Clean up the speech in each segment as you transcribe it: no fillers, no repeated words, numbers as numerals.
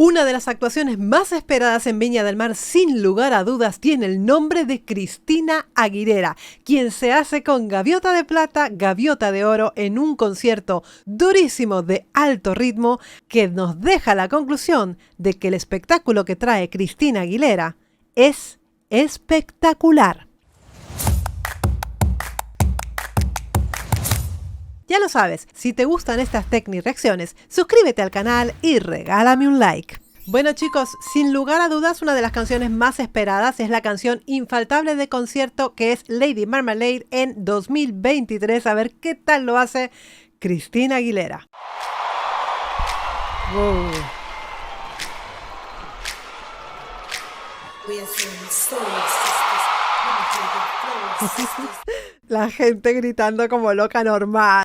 Una de las actuaciones más esperadas en Viña del Mar, sin lugar a dudas, tiene el nombre de Christina Aguilera, quien se hace con gaviota de plata, gaviota de oro en un concierto durísimo de alto ritmo que nos deja la conclusión de que el espectáculo que trae Christina Aguilera es espectacular. Ya lo sabes, si te gustan estas reacciones, suscríbete al canal y regálame un like. Bueno chicos, sin lugar a dudas una de las canciones más esperadas es la canción infaltable de concierto que es Lady Marmalade en 2023. A ver qué tal lo hace Christina Aguilera. Wow. La gente gritando como loca normal.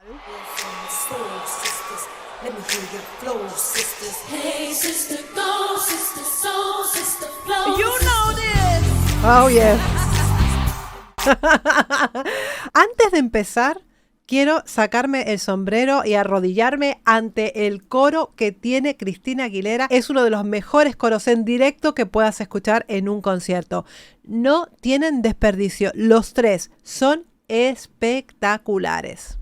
Oh yes. Antes de empezar, quiero sacarme el sombrero y arrodillarme ante el coro que tiene Christina Aguilera. Es uno de los mejores coros en directo que puedas escuchar en un concierto. No tienen desperdicio. Los tres son espectaculares.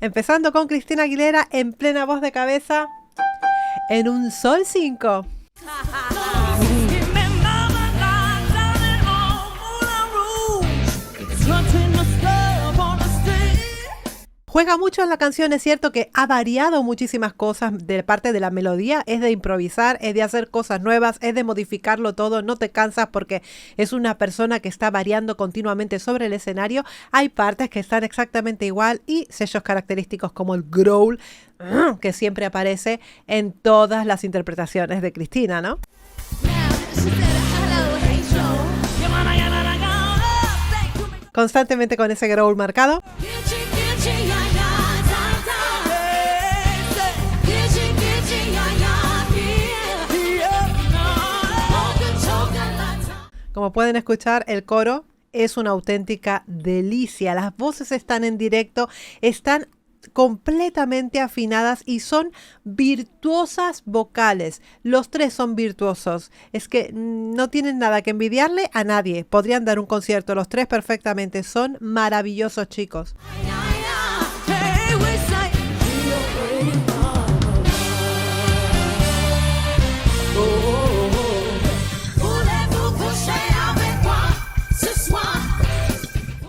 Empezando con Christina Aguilera en plena voz de cabeza en un sol 5. Juega mucho en la canción, es cierto que ha variado muchísimas cosas de parte de la melodía, es de improvisar, es de hacer cosas nuevas, es de modificarlo todo, no te cansas porque es una persona que está variando continuamente sobre el escenario. Hay partes que están exactamente igual y sellos característicos como el growl que siempre aparece en todas las interpretaciones de Christina, ¿no? Constantemente con ese growl marcado. Como pueden escuchar, el coro es una auténtica delicia. Las voces están en directo, están completamente afinadas y son virtuosas vocales. Los tres son virtuosos. Es que no tienen nada que envidiarle a nadie. Podrían dar un concierto los tres perfectamente. Son maravillosos, chicos.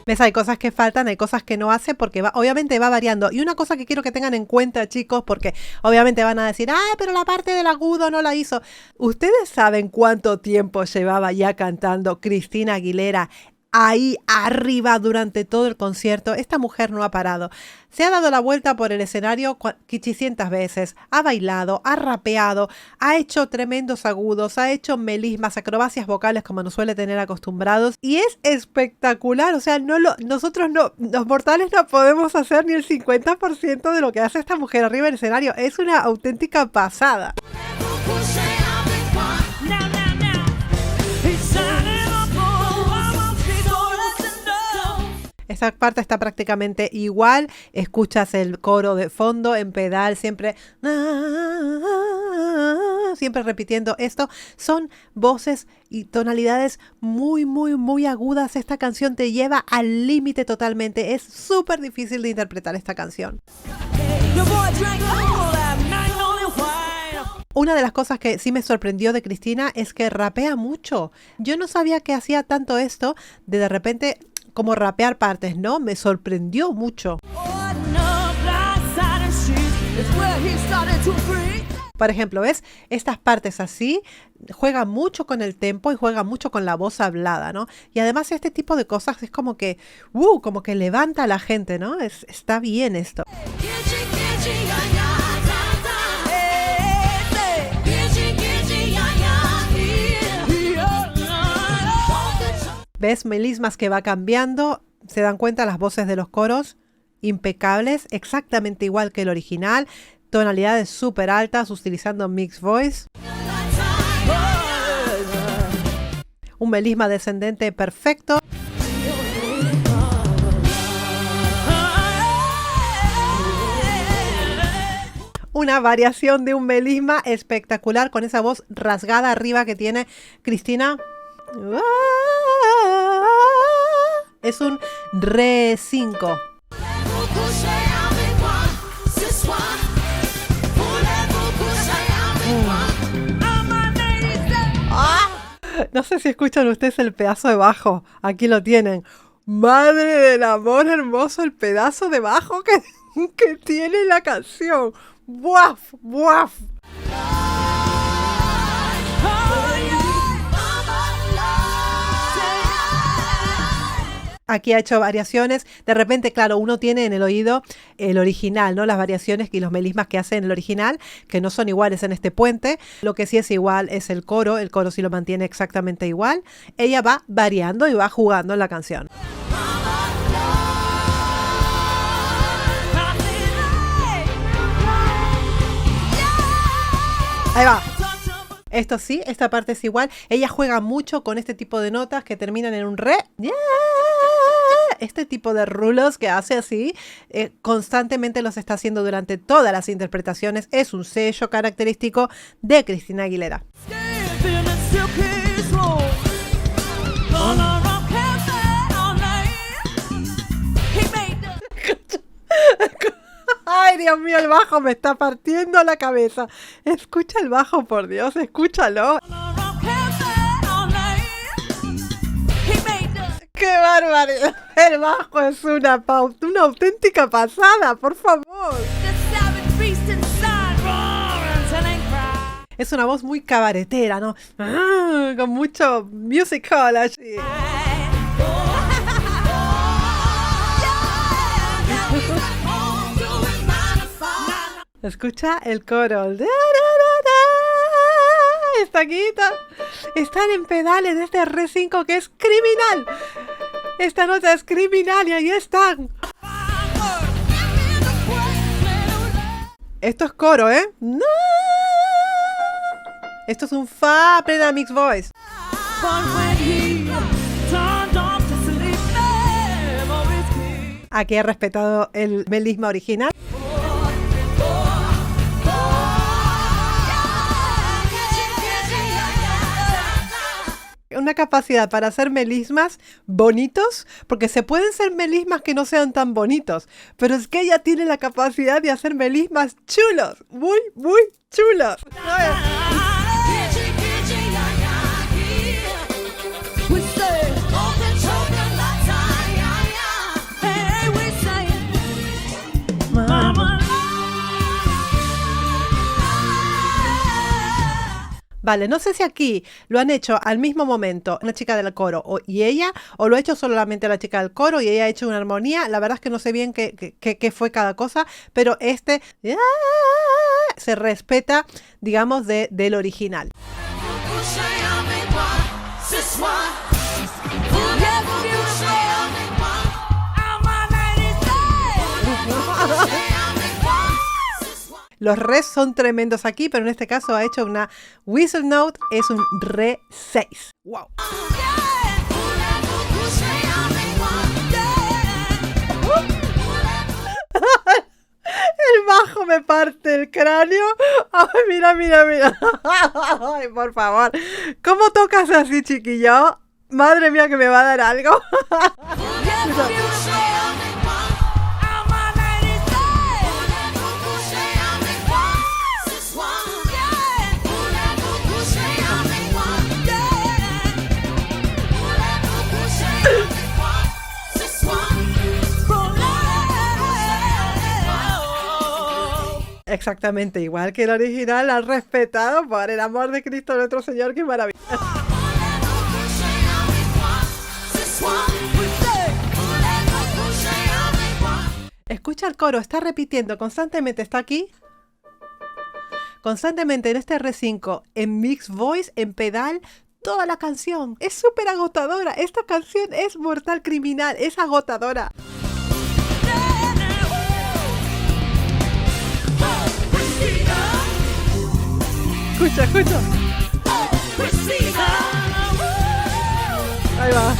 ¿Ves? Hay cosas que faltan, hay cosas que no hace porque obviamente va variando. Y una cosa que quiero que tengan en cuenta, chicos, porque obviamente van a decir, pero la parte del agudo no la hizo. ¿Ustedes saben cuánto tiempo llevaba ya cantando Christina Aguilera ahí arriba durante todo el concierto? Esta mujer no ha parado. Se ha dado la vuelta por el escenario 500 veces, ha bailado, ha rapeado, ha hecho tremendos agudos, ha hecho melismas, acrobacias vocales como nos suele tener acostumbrados y es espectacular. O sea, nosotros los mortales no podemos hacer ni el 50% de lo que hace esta mujer arriba del escenario. Es una auténtica pasada. Esta parte está prácticamente igual, escuchas el coro de fondo en pedal, siempre repitiendo esto. Son voces y tonalidades muy, muy, muy agudas. Esta canción te lleva al límite totalmente. Es súper difícil de interpretar esta canción. Una de las cosas que sí me sorprendió de Christina es que rapea mucho. Yo no sabía que hacía tanto esto de repente como rapear partes, ¿no? Me sorprendió mucho. Por ejemplo, ¿ves? Estas partes así juega mucho con el tempo y juega mucho con la voz hablada, ¿no? Y además este tipo de cosas es como que levanta a la gente, ¿no? Está bien esto. ¿Ves? Melismas que va cambiando. Se dan cuenta las voces de los coros impecables, exactamente igual que el original. Tonalidades súper altas utilizando mixed voice. Un melisma descendente perfecto. una variación de un melisma espectacular con esa voz rasgada arriba que tiene Cristina. Es un re 5. No sé si escuchan ustedes el pedazo de bajo. Aquí lo tienen. Madre del amor hermoso, el pedazo de bajo que tiene la canción. ¡Buaf! ¡Buaf! Aquí ha hecho variaciones. De repente, claro, uno tiene en el oído el original, ¿no? Las variaciones y los melismas que hace en el original, que no son iguales en este puente. Lo que sí es igual es el coro. El coro sí lo mantiene exactamente igual. Ella va variando y va jugando en la canción. Ahí va. Esto sí, esta parte es igual. Ella juega mucho con este tipo de notas que terminan en un re. Yeah. Este tipo de rulos que hace así, constantemente los está haciendo durante todas las interpretaciones. Es un sello característico de Cristina Aguilera. Ay, Dios mío, el bajo me está partiendo la cabeza. Escucha el bajo, por Dios, escúchalo. ¡Qué barbaridad! El bajo es una auténtica pasada, por favor. Es una voz muy cabaretera, ¿no? Con mucho musical allí. Escucha el coro. Está aquí. Están en pedales de este re 5 que es criminal. Esta nota es criminal y ahí están. Esto es coro, ¿eh? No. Esto es un fa plena mixed voice. Aquí he respetado el melisma original. Una capacidad para hacer melismas bonitos, porque se pueden ser melismas que no sean tan bonitos, pero es que ella tiene la capacidad de hacer melismas chulos, muy, muy chulos. Vale, no sé si aquí lo han hecho al mismo momento una chica del coro y ella, o lo ha hecho solamente la chica del coro y ella ha hecho una armonía. La verdad es que no sé bien qué fue cada cosa, pero se respeta, digamos, del original. Los res son tremendos aquí, pero en este caso ha hecho una whistle note, es un re 6. ¡Wow! El bajo me parte el cráneo. Ay, mira. Ay, por favor. ¿Cómo tocas así, chiquillo? Madre mía, que me va a dar algo. Exactamente igual que el original, al respetado, por el amor de Cristo nuestro Señor, qué maravilla. Escucha el coro, está repitiendo constantemente, está aquí. Constantemente en este R5, en mixed voice, en pedal, toda la canción. Es súper agotadora. Esta canción es mortal criminal, es agotadora. Escucha. Ahí va.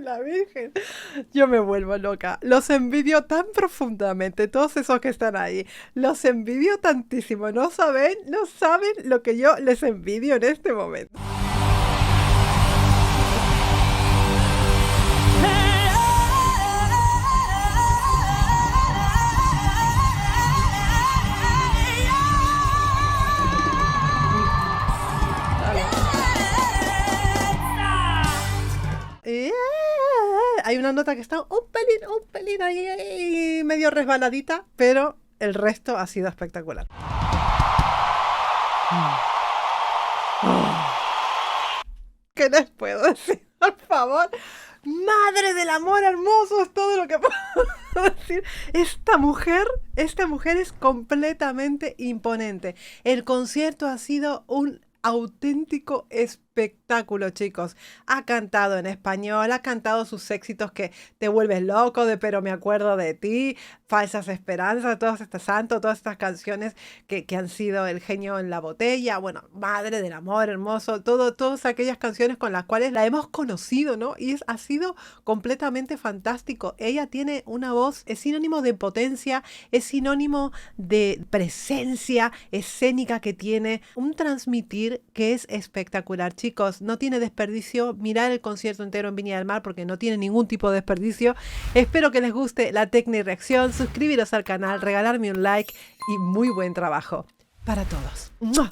La Virgen. Yo me vuelvo loca. Los envidio tan profundamente, todos esos que están ahí. Los envidio tantísimo. No saben lo que yo les envidio en este momento. Hay una nota que está un pelín ahí medio resbaladita, pero el resto ha sido espectacular. ¿Qué les puedo decir? Por favor, madre del amor hermoso, es todo lo que puedo decir. Esta mujer es completamente imponente. El concierto ha sido un auténtico espectáculo, chicos. Ha cantado en español, ha cantado sus éxitos que te vuelves loco, de Pero me acuerdo de ti, Falsas esperanzas, todas estas canciones que han sido El genio en la botella, bueno, Madre del amor hermoso, todas aquellas canciones con las cuales la hemos conocido, ¿no? Y ha sido completamente fantástico. Ella tiene una voz, es sinónimo de potencia, es sinónimo de presencia escénica que tiene, un transmitir que es espectacular, chicos. No tiene desperdicio mirar el concierto entero en Viña del Mar porque no tiene ningún tipo de desperdicio. Espero que les guste la Tecni Reacción. Suscribiros al canal, regalarme un like y muy buen trabajo para todos. ¡Mua!